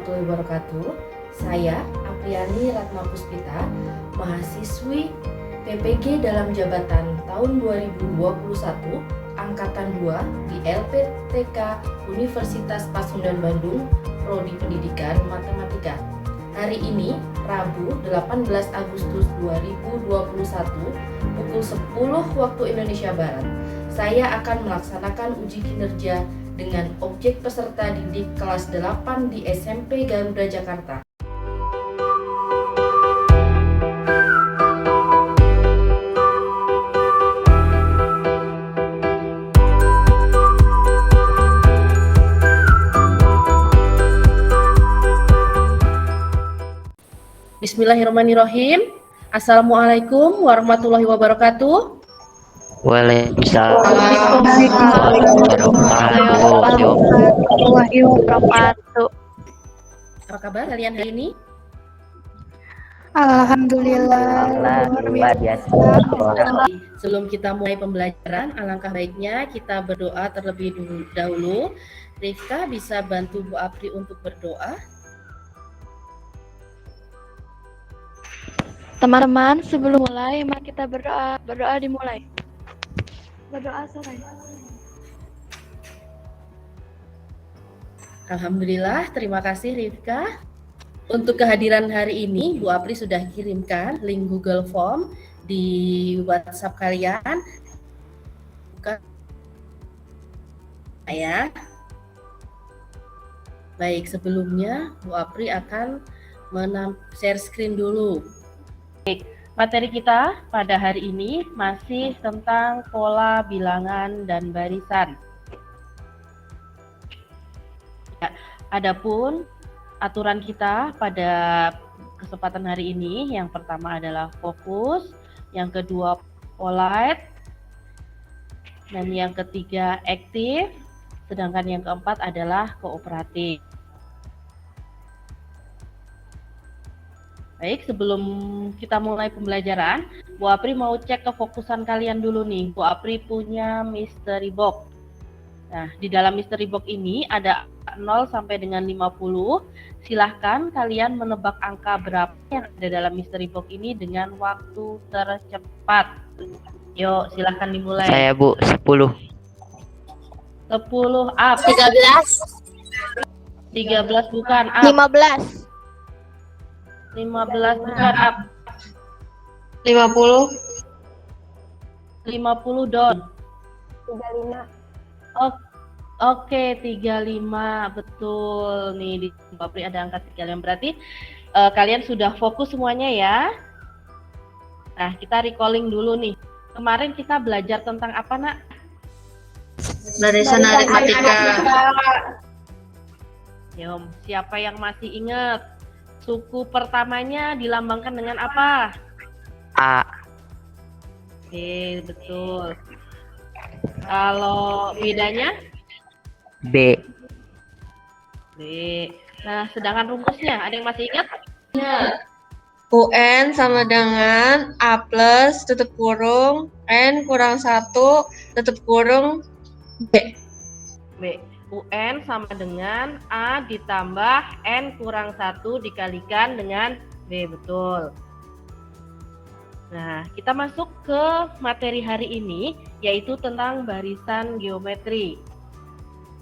warahmatullahi wabarakatuh. Saya Apriani Ratna Puspita, mahasiswi PPG dalam jabatan tahun 2021 Angkatan 2 di LPTK Universitas Pasundan Bandung, Prodi Pendidikan Matematika. Hari ini, Rabu 18 Agustus 2021, pukul 10 waktu Indonesia Barat, saya akan melaksanakan uji kinerja dengan objek peserta didik kelas 8 di SMP Garuda Jakarta. Bismillahirrahmanirrahim. Assalamualaikum warahmatullahi wabarakatuh. Waalaikumsalam warahmatullahi wabarakatuh. Apa kabar kalian hari ini? Alhamdulillah. Luar biasa. Sebelum kita mulai pembelajaran, alangkah baiknya kita berdoa terlebih dahulu. Rifka bisa bantu Bu Apri untuk berdoa? Teman-teman, sebelum mulai, mari kita berdoa. Berdoa dimulai. Berdoa sore. Alhamdulillah, terima kasih Rifka. Untuk kehadiran hari ini, Bu Apri sudah kirimkan link Google Form di WhatsApp kalian. Buka ya. Baik, sebelumnya Bu Apri akan share screen dulu. Baik, materi kita pada hari ini masih tentang pola bilangan dan barisan. Ya, adapun aturan kita pada kesempatan hari ini, yang pertama adalah fokus, yang kedua polite, dan yang ketiga aktif, sedangkan yang keempat adalah kooperatif. Baik, sebelum kita mulai pembelajaran, Bu Apri mau cek kefokusan kalian dulu nih. Bu Apri punya mystery box. Nah, di dalam mystery box ini ada 0 sampai dengan 50. Silahkan kalian menebak angka berapa yang ada dalam mystery box ini dengan waktu tercepat. Yuk, silahkan dimulai. Saya Bu, 10. 10 up. 13 bukan up. 15 15 bukan up. 50 50 down. 35 Oke, 35 betul nih di Apri ada angka 35, berarti kalian sudah fokus semuanya ya. Nah, kita recalling dulu nih. Kemarin kita belajar tentang apa, Nak? barisan aritmatika. Yom, siapa yang masih ingat? Suku pertamanya dilambangkan dengan apa? A. Oke, betul. Kalau bedanya? B. B. Nah, sedangkan rumusnya, ada yang masih ingat? UN sama dengan A plus tutup kurung N kurang 1 tutup kurung B. B. UN sama dengan A ditambah N kurang 1 dikalikan dengan B, betul. Nah, kita masuk ke materi hari ini, yaitu tentang barisan geometri.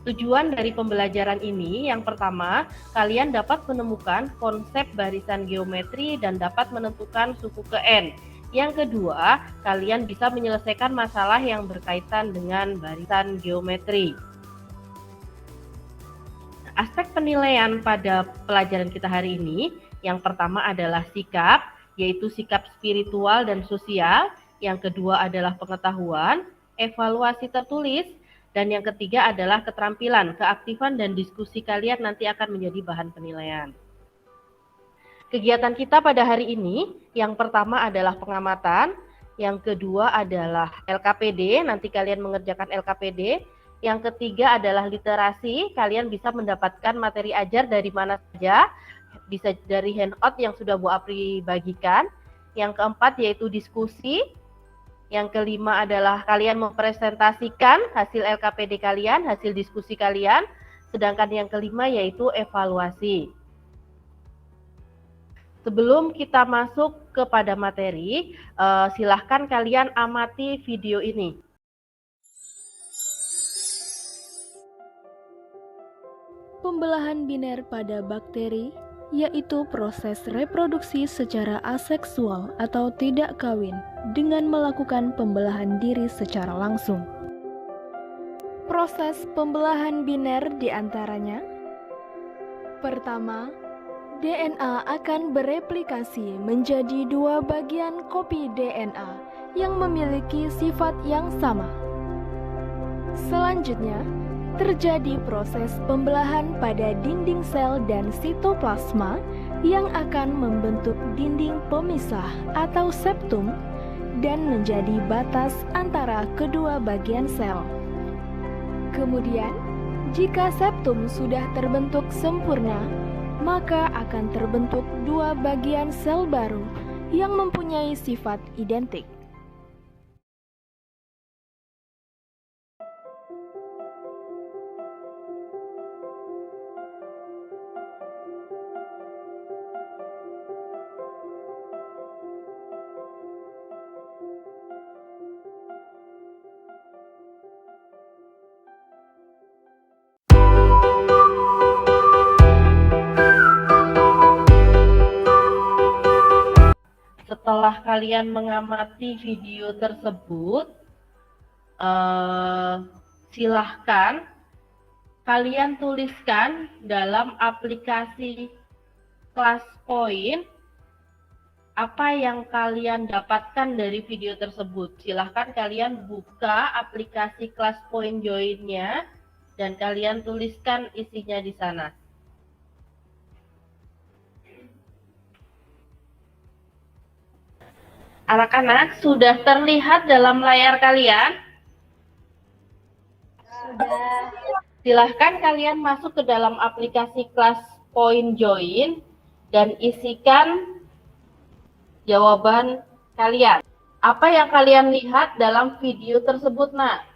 Tujuan dari pembelajaran ini, yang pertama, kalian dapat menemukan konsep barisan geometri dan dapat menentukan suku ke N. Yang kedua, kalian bisa menyelesaikan masalah yang berkaitan dengan barisan geometri. Aspek penilaian pada pelajaran kita hari ini, yang pertama adalah sikap, yaitu sikap spiritual dan sosial. Yang kedua adalah pengetahuan, evaluasi tertulis, dan yang ketiga adalah keterampilan, keaktifan, dan diskusi kalian nanti akan menjadi bahan penilaian. Kegiatan kita pada hari ini, yang pertama adalah pengamatan, yang kedua adalah LKPD, nanti kalian mengerjakan LKPD, yang ketiga adalah literasi, kalian bisa mendapatkan materi ajar dari mana saja, bisa dari handout yang sudah Bu Apri bagikan. Yang keempat yaitu diskusi. Yang kelima adalah kalian mempresentasikan hasil LKPD kalian, hasil diskusi kalian. Sedangkan yang kelima yaitu evaluasi. Sebelum kita masuk kepada materi, silahkan kalian amati video ini. Pembelahan biner pada bakteri yaitu proses reproduksi secara aseksual atau tidak kawin dengan melakukan pembelahan diri secara langsung. Proses pembelahan biner diantaranya: pertama, DNA akan bereplikasi menjadi dua bagian kopi DNA yang memiliki sifat yang sama. Selanjutnya, terjadi proses pembelahan pada dinding sel dan sitoplasma yang akan membentuk dinding pemisah atau septum dan menjadi batas antara kedua bagian sel. Kemudian, jika septum sudah terbentuk sempurna, maka akan terbentuk dua bagian sel baru yang mempunyai sifat identik. Setelah kalian mengamati video tersebut, silahkan kalian tuliskan dalam aplikasi ClassPoint apa yang kalian dapatkan dari video tersebut. Silahkan kalian buka aplikasi ClassPoint Join-nya dan kalian tuliskan isinya di sana. Anak-anak, sudah terlihat dalam layar kalian? Sudah. Silahkan kalian masuk ke dalam aplikasi ClassPoint Join dan isikan jawaban kalian. Apa yang kalian lihat dalam video tersebut, Nak?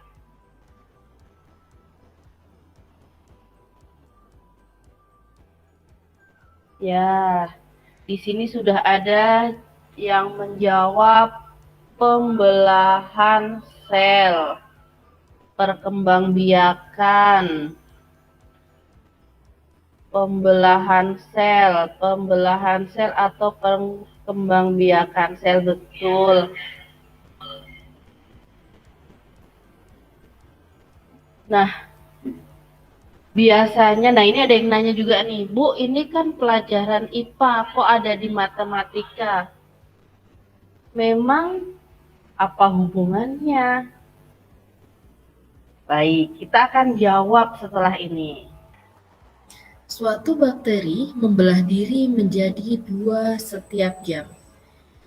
Ya, di sini sudah ada yang menjawab pembelahan sel, perkembangbiakan, pembelahan sel atau perkembangbiakan sel, betul. Nah, biasanya, nah ini ada yang nanya juga nih, Bu, ini kan pelajaran IPA, kok ada di matematika? Memang apa hubungannya? Baik, kita akan jawab setelah ini. Suatu bakteri membelah diri menjadi dua setiap jam.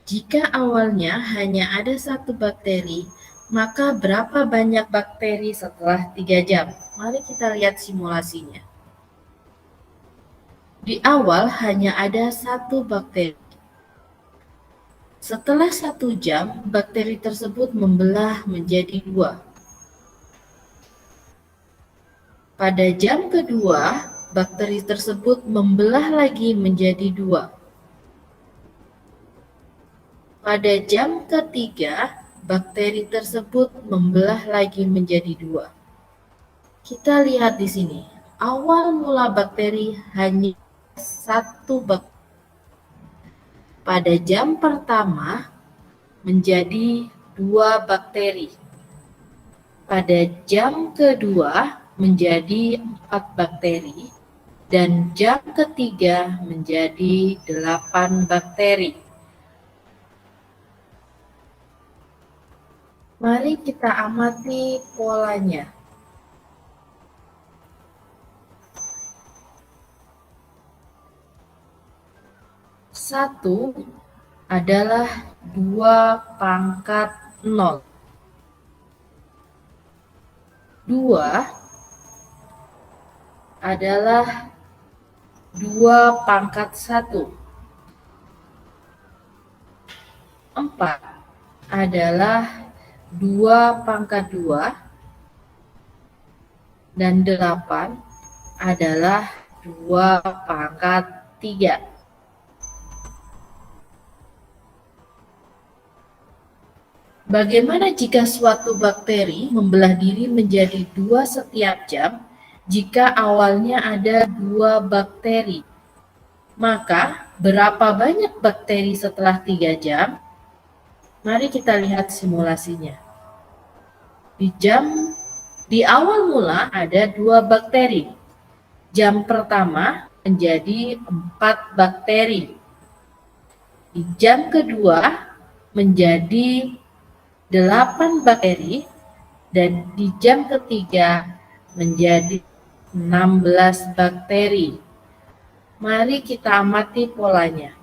Jika awalnya hanya ada satu bakteri, maka berapa banyak bakteri setelah 3 jam? Mari kita lihat simulasinya. Di awal hanya ada satu bakteri. Setelah 1 jam, bakteri tersebut membelah menjadi 2. Pada jam kedua, bakteri tersebut membelah lagi menjadi 2. Pada jam ketiga, bakteri tersebut membelah lagi menjadi 2. Kita lihat di sini, awal mula bakteri hanya satu bakteri. Pada jam pertama menjadi 2 bakteri. Pada jam kedua menjadi 4 bakteri. Dan jam ketiga menjadi 8 bakteri. Mari kita amati polanya. Satu adalah 2 pangkat 0. 2 adalah 2 pangkat 1. 4 adalah 2 pangkat 2. Dan 8 adalah 2 pangkat 3. Bagaimana jika suatu bakteri membelah diri menjadi 2 setiap jam jika awalnya ada 2 bakteri? Maka berapa banyak bakteri setelah 3 jam? Mari kita lihat simulasinya. Di awal mula ada 2 bakteri. Jam pertama menjadi 4 bakteri. Di jam kedua menjadi 8 bakteri, dan di jam ketiga menjadi 16 bakteri. Mari kita amati polanya.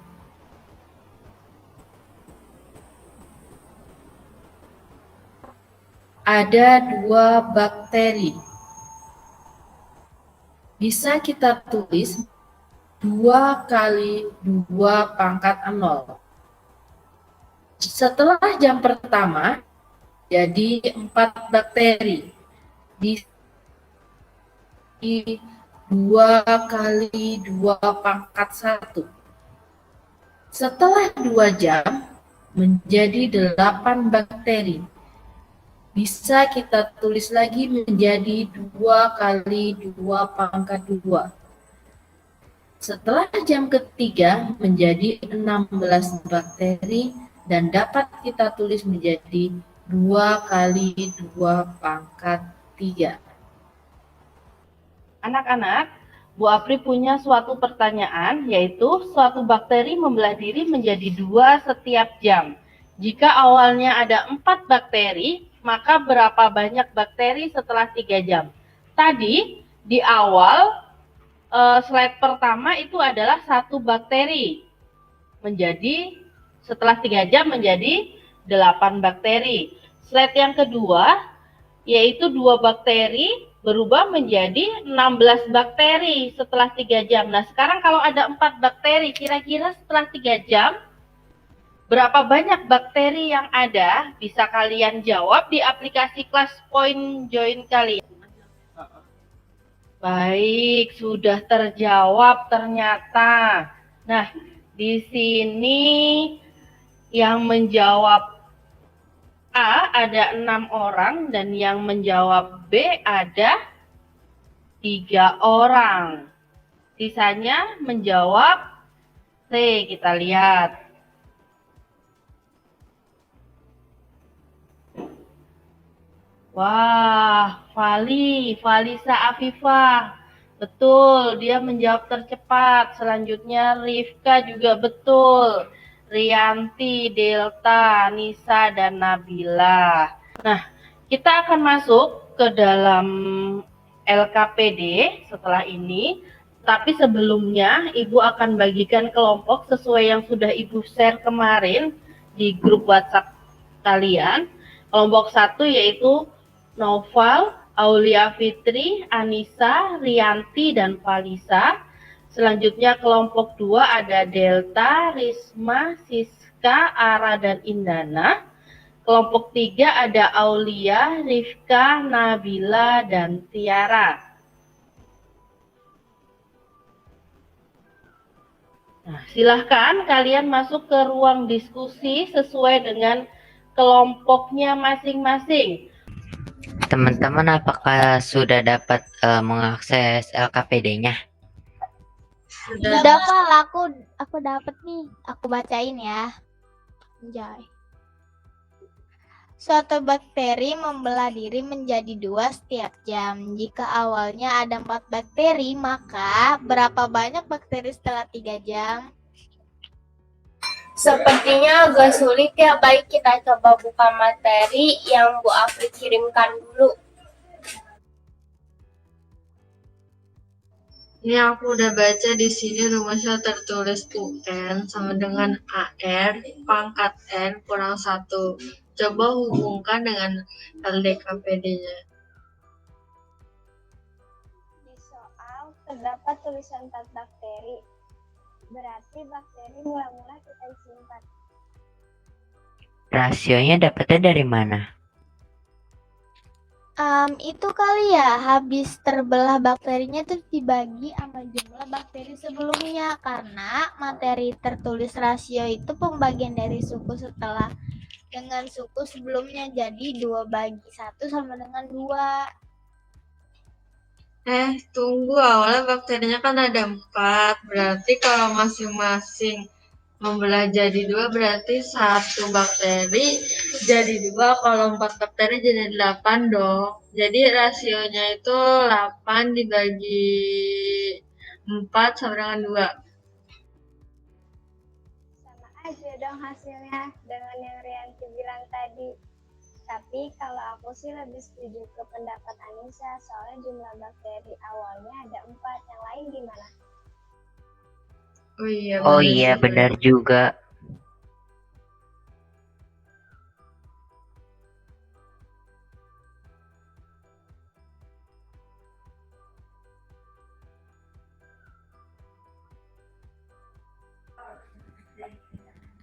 Ada 2 bakteri. Bisa kita tulis 2 kali 2 pangkat 0. Setelah jam pertama, jadi 4 bakteri. Di 2 kali 2 pangkat 1. Setelah 2 jam, menjadi 8 bakteri. Bisa kita tulis lagi menjadi 2 kali 2 pangkat 2. Setelah jam ketiga, menjadi 16 bakteri. Dan dapat kita tulis menjadi 2 kali 2 pangkat 3. Anak-anak, Bu Apri punya suatu pertanyaan, yaitu suatu bakteri membelah diri menjadi 2 setiap jam. Jika awalnya ada 4 bakteri, maka berapa banyak bakteri setelah 3 jam? Tadi di awal slide pertama itu adalah 1 bakteri menjadi setelah 3 jam menjadi 8 bakteri. Slide yang kedua yaitu 2 bakteri berubah menjadi 16 bakteri setelah 3 jam. Nah, sekarang kalau ada 4 bakteri, kira-kira setelah 3 jam berapa banyak bakteri yang ada? Bisa kalian jawab di aplikasi Classpoint Join kalian. Baik, sudah terjawab ternyata. Nah, di sini yang menjawab A ada 6 orang dan yang menjawab B ada 3 orang. Sisanya menjawab C, kita lihat. Wah, Valisa Afifah. Betul, dia menjawab tercepat. Selanjutnya Rifka juga betul. Rianti, Delta, Nisa, dan Nabila. Nah, kita akan masuk ke dalam LKPD setelah ini. Tapi sebelumnya, Ibu akan bagikan kelompok sesuai yang sudah Ibu share kemarin di grup WhatsApp kalian. Kelompok 1 yaitu Noval, Aulia Fitri, Anissa, Rianti, dan Valisa. Selanjutnya kelompok 2 ada Delta, Risma, Siska, Ara, dan Indana. Kelompok 3 ada Aulia, Rifka, Nabila, dan Tiara. Nah, silahkan kalian masuk ke ruang diskusi sesuai dengan kelompoknya masing-masing. Teman-teman, apakah sudah dapat mengakses LKPD-nya? Sudah Pak, aku dapat nih. Aku bacain ya. Anjay. Suatu bakteri membelah diri menjadi 2 setiap jam. Jika awalnya ada 4 bakteri, maka berapa banyak bakteri setelah 3 jam? Sepertinya agak sulit ya. Baik, kita coba buka materi yang Bu Afri kirimkan dulu. Ini aku udah baca di sini rumusnya tertulis UN sama dengan AR pangkat N kurang 1. Coba hubungkan dengan LDKPD-nya. Di soal terdapat tulisan 4 bakteri. Berarti bakteri mula-mula kita isi 4. Rasionya dapatnya dari mana? Itu kali ya, habis terbelah bakterinya terus dibagi sama jumlah bakteri sebelumnya. Karena materi tertulis rasio itu pembagian dari suku setelah dengan suku sebelumnya. Jadi 2 bagi 1 sama dengan 2. Tunggu, awalnya bakterinya kan ada 4. Berarti kalau masing-masing membelah jadi 2, berarti 1 bakteri jadi 2. Kalau 4 bakteri jadi 8 dong. Jadi rasionya itu 8 dibagi 4 sama dengan 2. Sama aja dong hasilnya dengan yang Rianti bilang tadi. Tapi kalau aku sih lebih setuju ke pendapat Anissa, soalnya jumlah bakteri awalnya ada 4. Yang lain gimana? Oh iya, benar juga.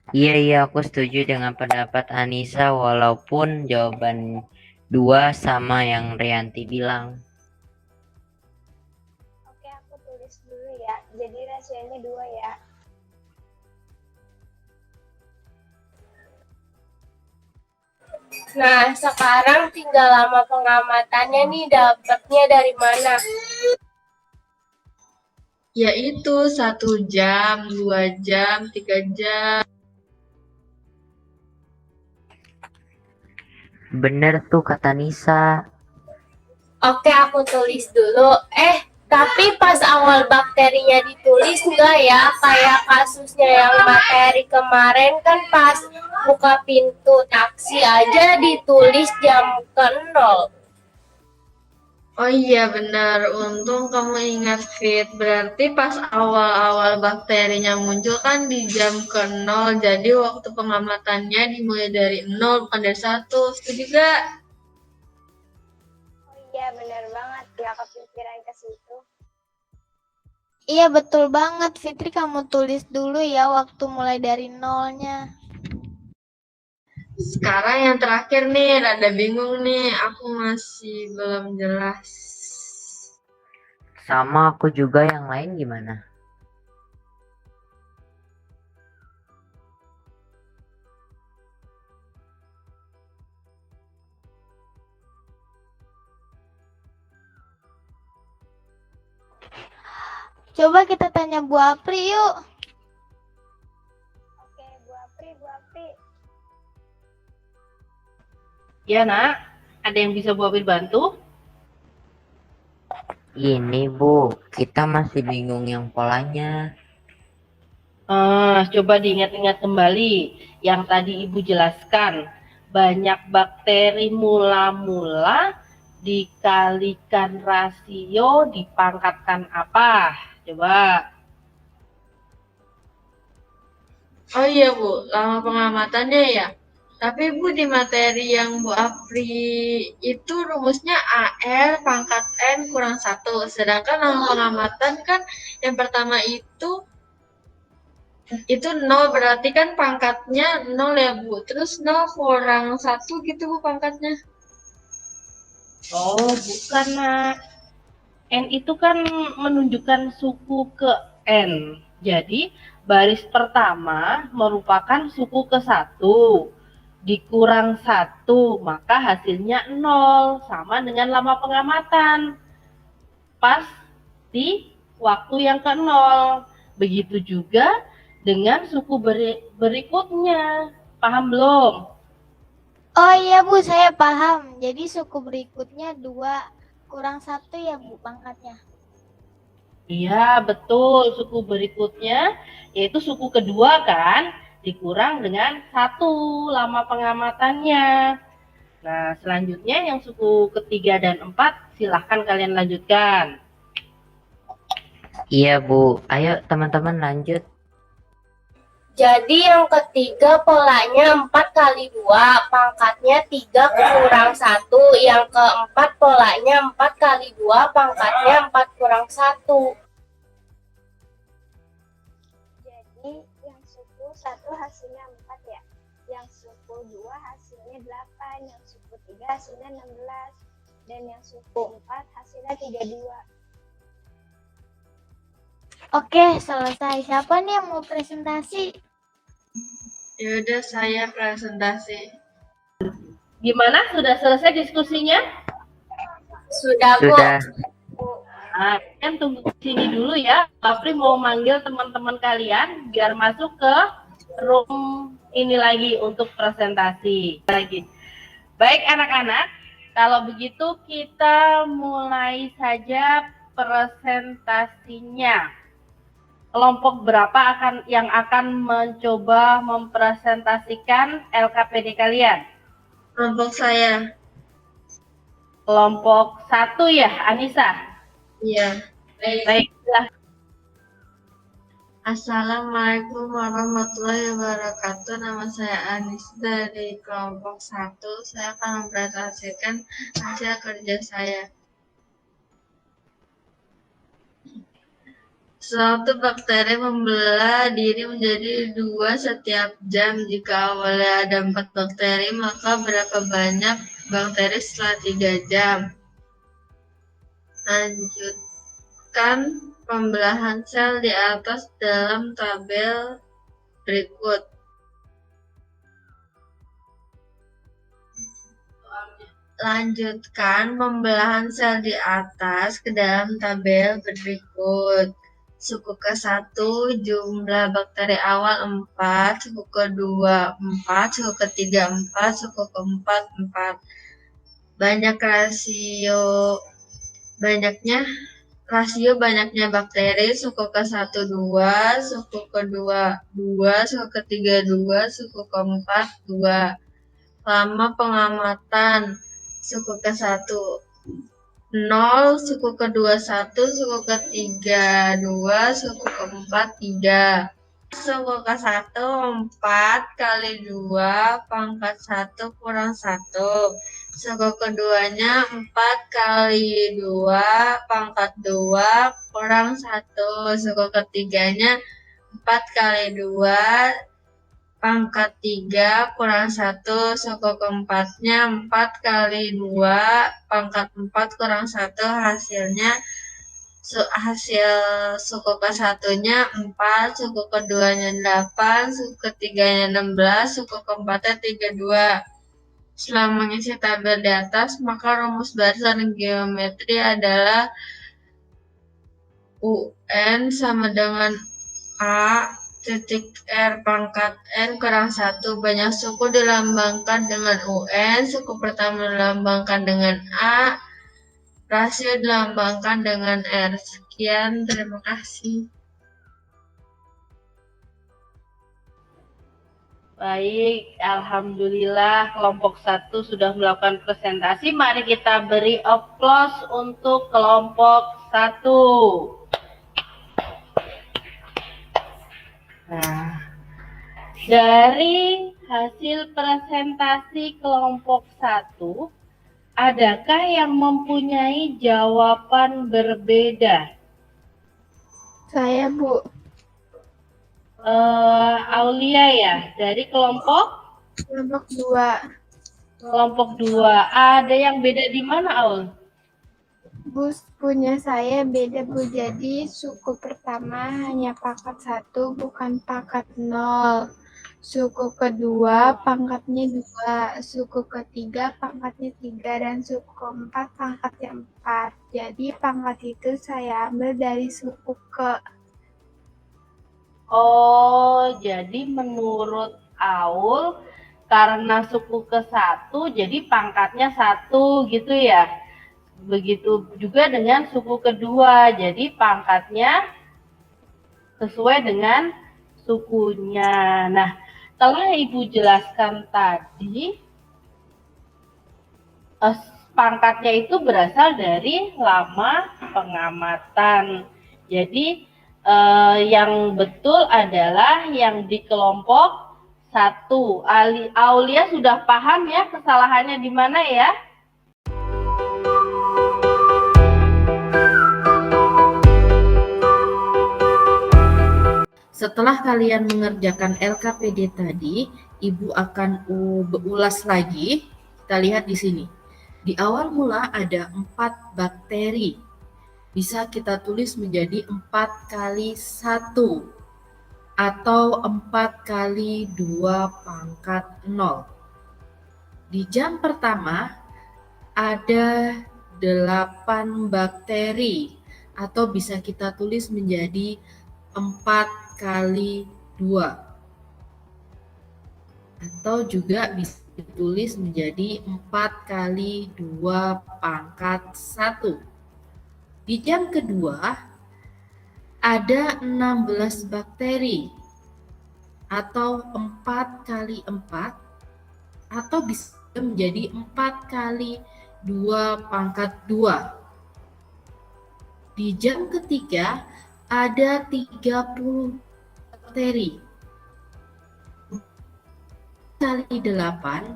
Iya, aku setuju dengan pendapat Anissa walaupun jawaban 2 sama yang Rianti bilang. Oke, aku tulis dulu ya. Jadi rasionya 2 ya. Nah, sekarang tinggal lama pengamatannya nih, dapatnya dari mana? Yaitu 1 jam, 2 jam, 3 jam. Bener tuh kata Nisa. Oke, aku tulis dulu. Tapi pas awal bakterinya ditulis enggak ya? Kayak kasusnya yang materi kemarin kan pas buka pintu taksi aja ditulis jam ke-0. Oh iya benar, untung kamu ingat Fit. Berarti pas awal-awal bakterinya muncul kan di jam ke-0, jadi waktu pengamatannya dimulai dari 0 bukan dari 1. Setuju gak? Oh iya, benar banget. Gak kepikiran ke situ. Iya betul banget Fitri, kamu tulis dulu ya waktu mulai dari 0-nya. Sekarang yang terakhir nih, rada bingung nih, aku masih belum jelas. Sama aku juga, yang lain gimana? Coba kita tanya Bu Apri yuk. Oke, Bu Apri. Ya nak, ada yang bisa Bu Apri bantu? Ini Bu, kita masih bingung yang polanya. Coba diingat-ingat kembali yang tadi Ibu jelaskan. Banyak bakteri mula-mula dikalikan rasio dipangkatkan apa? Coba. Oh iya Bu, lama pengamatannya ya. Tapi Bu di materi yang Bu Apri itu rumusnya AR pangkat N kurang 1. Sedangkan lama pengamatan kan yang pertama itu 0, berarti kan pangkatnya 0 ya Bu. Terus 0 kurang 1 gitu Bu pangkatnya. Oh, bukan nak. N itu kan menunjukkan suku ke N. Jadi, baris pertama merupakan suku ke 1. Dikurang 1, maka hasilnya 0. Sama dengan lama pengamatan. Pas di waktu yang ke 0. Begitu juga dengan suku berikutnya. Paham belum? Oh iya Bu, saya paham. Jadi suku berikutnya 2 kurang 1 ya Bu pangkatnya. Iya, betul. Suku berikutnya yaitu suku kedua kan, dikurang dengan 1 lama pengamatannya. Nah, selanjutnya yang suku ketiga dan 4, silahkan kalian lanjutkan. Iya Bu, ayo teman-teman lanjut. Jadi yang ketiga polanya 4 kali 2, pangkatnya 3 kurang 1. Yang keempat polanya 4 kali 2, pangkatnya 4 kurang 1. Jadi yang suku 1 hasilnya 4 ya. Yang suku 2 hasilnya 8, yang suku 3 hasilnya 16, dan yang suku 4 hasilnya 32. Oke, selesai. Siapa nih yang mau presentasi? Yaudah, saya presentasi. Gimana? Sudah selesai diskusinya? Sudah, Bu. Sudah. Nah, kalian tunggu di sini dulu ya. Apri mau manggil teman-teman kalian biar masuk ke room ini lagi untuk presentasi lagi. Baik anak-anak, kalau begitu kita mulai saja presentasinya. Kelompok berapa yang akan mencoba mempresentasikan LKPD kalian? Kelompok saya. Kelompok 1 ya, Anissa? Iya. Baiklah. Assalamualaikum warahmatullahi wabarakatuh. Nama saya Anis dari kelompok 1. Saya akan mempresentasikan hasil kerja saya. Suatu bakteri membelah diri menjadi 2 setiap jam. Jika awalnya ada 4 bakteri, maka berapa banyak bakteri setelah 3 jam? Lanjutkan pembelahan sel di atas dalam tabel berikut. Lanjutkan pembelahan sel di atas ke dalam tabel berikut. Suku ke-1 jumlah bakteri awal 4, suku ke-2 4, suku ke-3 4, suku ke-4 4. Rasio banyaknya bakteri, suku ke-1 2, suku ke-2 2, suku ke-3 2, suku ke-4 2. Lama pengamatan, suku ke-1 0, suku ke-2 1, suku ke-3 2, suku ke-4 3. Suku ke-1 4 kali 2 pangkat 1 kurang 1. Suku keduanya 4 kali 2 pangkat 2 kurang 1. Suku ketiganya 4 kali 2 pangkat 3 kurang 1. Suku keempatnya 4 kali 2 pangkat 4 kurang 1. Hasil suku ke-1-nya 4, suku keduanya 8, suku ketiganya 16, suku keempatnya 32. Setelah mengisi tabel di atas, maka rumus barisan geometri adalah UN sama dengan A titik R pangkat N kurang 1. Banyak suku dilambangkan dengan UN, suku pertama dilambangkan dengan A, rasio dilambangkan dengan R. Sekian, terima kasih. Baik, alhamdulillah kelompok 1 sudah melakukan presentasi. Mari kita beri aplaus untuk kelompok 1. Nah, dari hasil presentasi kelompok 1, adakah yang mempunyai jawaban berbeda? Saya, Bu. Aulia ya, dari kelompok 2. Kelompok 2. Ada yang beda di mana, Aul? Bu, punya saya beda, Bu. Jadi suku pertama hanya pangkat 1, bukan pangkat 0. Suku kedua pangkatnya 2, suku ketiga pangkatnya 3, dan suku keempat pangkatnya 4. Jadi pangkat itu saya ambil dari suku ke. Oh, jadi menurut Aul, karena suku ke-1, jadi pangkatnya 1 gitu ya. Begitu juga dengan suku kedua, jadi pangkatnya sesuai dengan sukunya. Nah, telah Ibu jelaskan tadi, pangkatnya itu berasal dari lama pengamatan. Jadi, yang betul adalah yang di kelompok 1. Aulia sudah paham ya kesalahannya di mana ya? Setelah kalian mengerjakan LKPD tadi, Ibu akan ulas lagi. Kita lihat di sini. Di awal mula ada 4 bakteri. Bisa kita tulis menjadi 4 kali 1. atau 4 kali 2 pangkat 0. Di jam pertama ada 8 bakteri atau bisa kita tulis menjadi 4 kali 2 atau juga bisa ditulis menjadi 4 kali 2 pangkat 1. Di jam kedua ada 16 bakteri atau 4 kali 4 atau bisa menjadi 4 kali 2 pangkat 2. Di jam ketiga ada 30 bakteri. 4 kali 8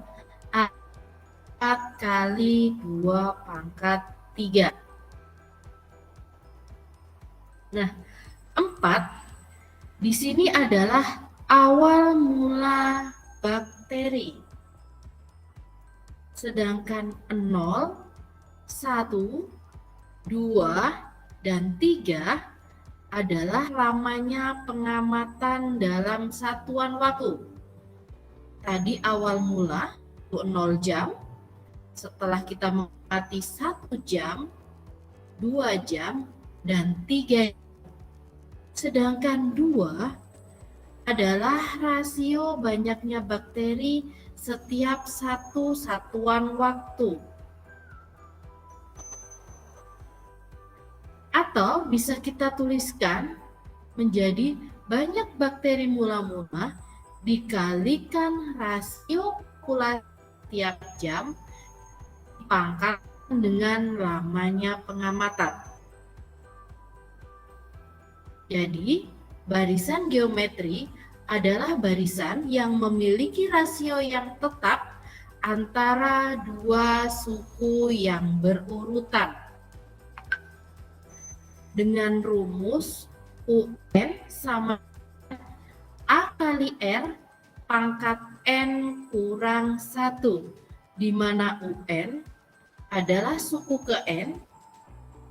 4 kali 2 pangkat 3. Nah, 4 di sini adalah awal mula bakteri. Sedangkan 0, 1, 2, dan 3 adalah lamanya pengamatan dalam satuan waktu. Tadi awal mula 0 jam, setelah kita mengamati 1 jam, 2 jam, dan 3 jam. Sedangkan 2 adalah rasio banyaknya bakteri setiap satu satuan waktu. Atau bisa kita tuliskan menjadi banyak bakteri mula-mula dikalikan rasio populasi tiap jam dipangkat dengan lamanya pengamatan. Jadi, barisan geometri adalah barisan yang memiliki rasio yang tetap antara dua suku yang berurutan. Dengan rumus UN sama A kali R pangkat N kurang 1, di mana UN adalah suku ke N,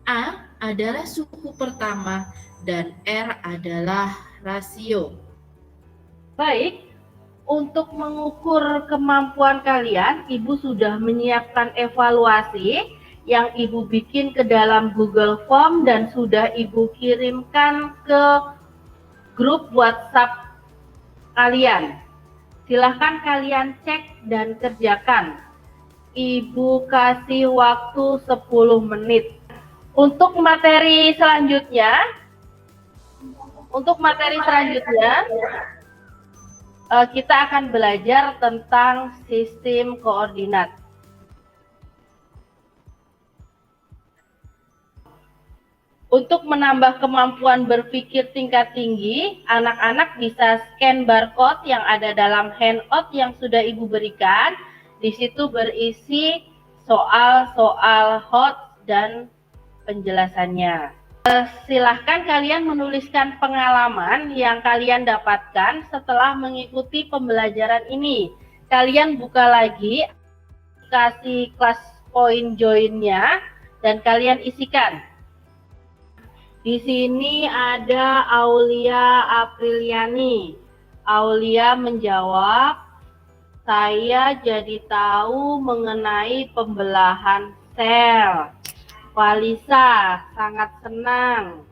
A adalah suku pertama, dan R adalah rasio. Baik, untuk mengukur kemampuan kalian, Ibu sudah menyiapkan evaluasi yang Ibu bikin ke dalam Google Form dan sudah Ibu kirimkan ke grup WhatsApp kalian. Silahkan kalian cek dan kerjakan. Ibu kasih waktu 10 menit. Untuk materi selanjutnya, kita akan belajar tentang sistem koordinat. Untuk menambah kemampuan berpikir tingkat tinggi, anak-anak bisa scan barcode yang ada dalam handout yang sudah Ibu berikan. Di situ berisi soal-soal hot dan penjelasannya. Silahkan kalian menuliskan pengalaman yang kalian dapatkan setelah mengikuti pembelajaran ini. Kalian buka lagi, kasih kelas poin join-nya, dan kalian isikan. Di sini ada Aulia Apriliani. Aulia menjawab, saya jadi tahu mengenai pembelahan sel. Walisa sangat senang.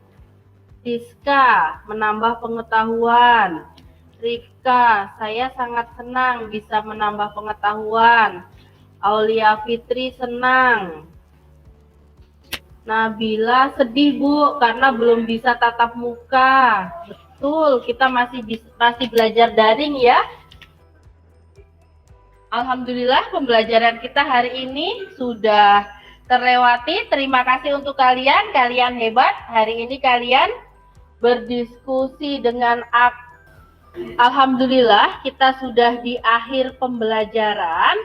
Siska menambah pengetahuan. Rifka, saya sangat senang bisa menambah pengetahuan. Aulia Fitri senang. Nabila sedih Bu karena belum bisa tatap muka. Betul, kita masih belajar daring ya. Alhamdulillah pembelajaran kita hari ini sudah terlewati. Terima kasih untuk kalian, kalian hebat. Hari ini kalian berdiskusi dengan Alhamdulillah kita sudah di akhir pembelajaran.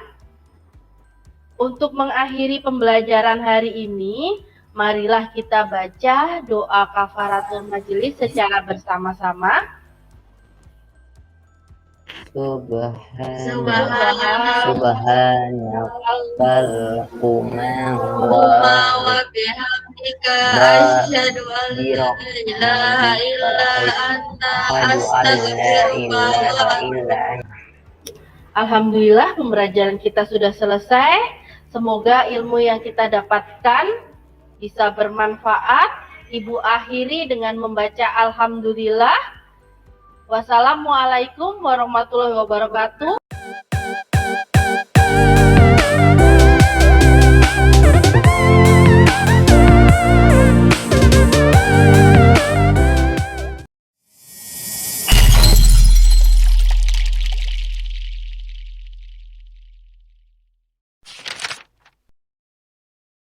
Untuk mengakhiri pembelajaran hari ini, marilah kita baca doa kafaratul majelis secara bersama-sama. Subhanallah wa bihamdihi bihamdika asyhadu an la ilaha illa anta astaghfiruka wa atubu. Alhamdulillah pembelajaran kita sudah selesai. Semoga ilmu yang kita dapatkan bisa bermanfaat. Ibu akhiri dengan membaca Alhamdulillah. Wassalamualaikum warahmatullahi wabarakatuh.